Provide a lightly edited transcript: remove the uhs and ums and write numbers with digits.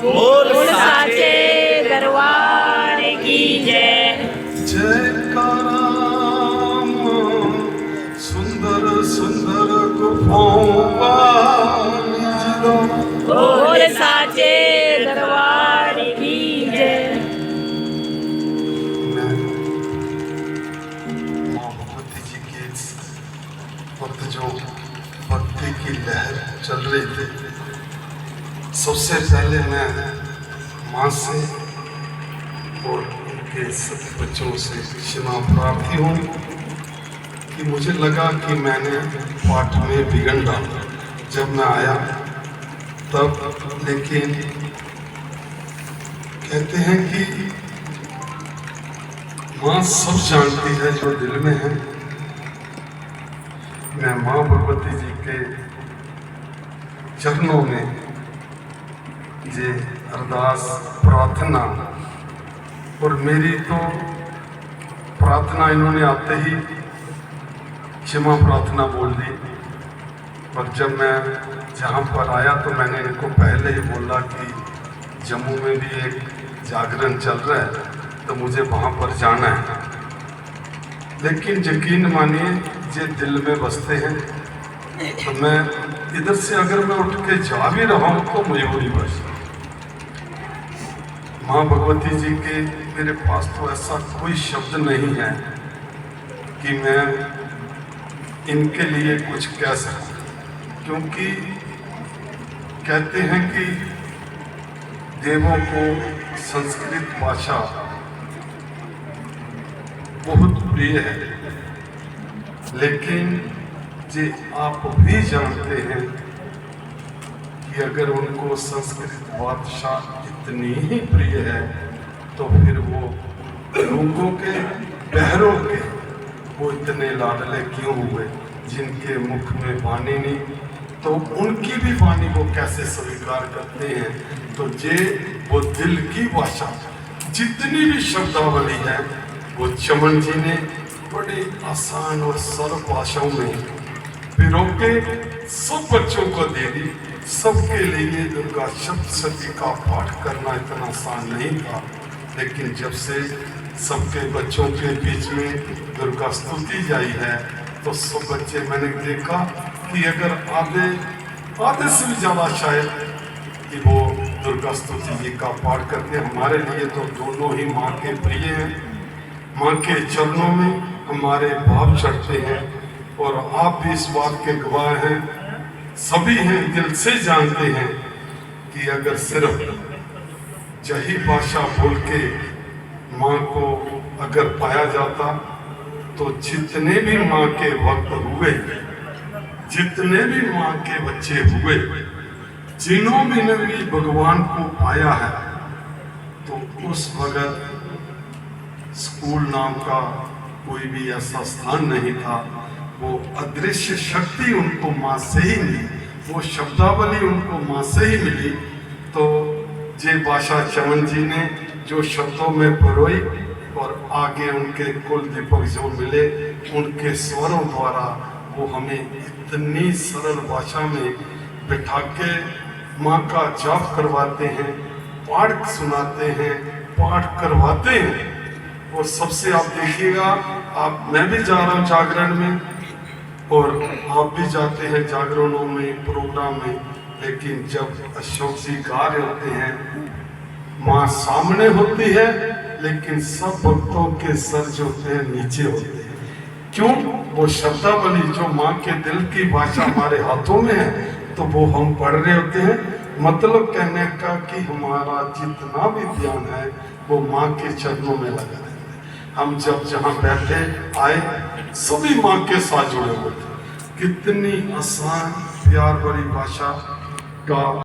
बोल साचे दरबार की जय। जयकाराम सुंदर सुंदर गुफाओं वाली जिदा। बोल साचे दरबार की जय। मैं माँ भगवती जी के वक्त जो भक्ति की लहर चल रही थी, सबसे पहले मैं माँ से और उनके सभी बच्चों से क्षमा प्रार्थी हूँ कि मुझे लगा कि मैंने पाठ में बिगड़ डाला जब मैं आया तब। लेकिन कहते हैं कि माँ सब जानती है जो दिल में है। मैं माँ भगवती जी के चरणों में ये अरदास प्रार्थना, और मेरी तो प्रार्थना इन्होंने आते ही क्षमा प्रार्थना बोल दी। और जब मैं जहाँ पर आया तो मैंने इनको पहले ही बोला कि जम्मू में भी एक जागरण चल रहा है तो मुझे वहाँ पर जाना है। लेकिन यकीन मानिए ये दिल में बसते हैं, तो मैं इधर से अगर मैं उठ के जा भी रहा हूँ तो मयूरी बस। माँ भगवती जी के मेरे पास तो ऐसा कोई शब्द नहीं है कि मैं इनके लिए कुछ कह सकूं, क्योंकि कहते हैं कि देवों को संस्कृत भाषा बहुत प्रिय है। लेकिन ये आप भी जानते हैं कि अगर उनको संस्कृत भाषा इतनी ही प्रिय है तो फिर वो लोगों के बहरों के वो इतने लाडले क्यों हुए जिनके मुख में वाणी नहीं, तो उनकी भी वाणी वो कैसे स्वीकार करते हैं। तो ये वो दिल की भाषा जितनी भी शब्दावली है वो चमन जी ने बड़े आसान और सरल भाषाओं में पिरो के सब बच्चों को दे दी। सबके लिए दुर्गा सप्तशती का पाठ करना इतना आसान नहीं था, लेकिन जब से सबके बच्चों के बीच में दुर्गा स्तुति जाई है तो सब बच्चे मैंने देखा कि अगर आधे से भी ज़्यादा शायद कि वो दुर्गा स्तुति जी का पाठ करते हैं। हमारे लिए तो दोनों ही माँ के प्रिय हैं। माँ के चरणों में हमारे भाव चढ़ते हैं और आप भी इस बात के गवाह हैं, सभी हैं, दिल से जानते हैं कि अगर सिर्फ यही भाषा बोल के माँ को अगर पाया जाता तो जितने भी माँ के वक्त हुए, जितने भी माँ के बच्चे हुए, जिन्होंने भी भगवान को पाया है, तो उस वक्त स्कूल नाम का कोई भी ऐसा स्थान नहीं था। वो अदृश्य शक्ति उनको माँ से ही मिली, वो शब्दावली उनको माँ से ही मिली। तो ये भाषा चमन जी ने जो शब्दों में परोई और आगे उनके कुल दीपक जो मिले उनके स्वरों द्वारा वो हमें इतनी सरल भाषा में बिठा के माँ का जाप करवाते हैं, पाठ सुनाते हैं, पाठ करवाते हैं। और सबसे आप देखिएगा, मैं भी जा रहा हूँ जागरण में और आप भी जाते हैं जागरणों में, प्रोग्राम में, लेकिन जब अशोक जी गा रहे होते हैं माँ सामने होती है, लेकिन सब भक्तों के सर जो होते हैं नीचे होते हैं। क्यों? वो शब्दावली जो माँ के दिल की भाषा हमारे हाथों में है तो वो हम पढ़ रहे होते हैं। मतलब कहने का कि हमारा जितना भी ध्यान है वो माँ के चरणों में लगा है। हम जब जहाँ बैठे आए सभी माँ के साथ जुड़े हुए थे। कितनी आसान प्यार भरी भाषा का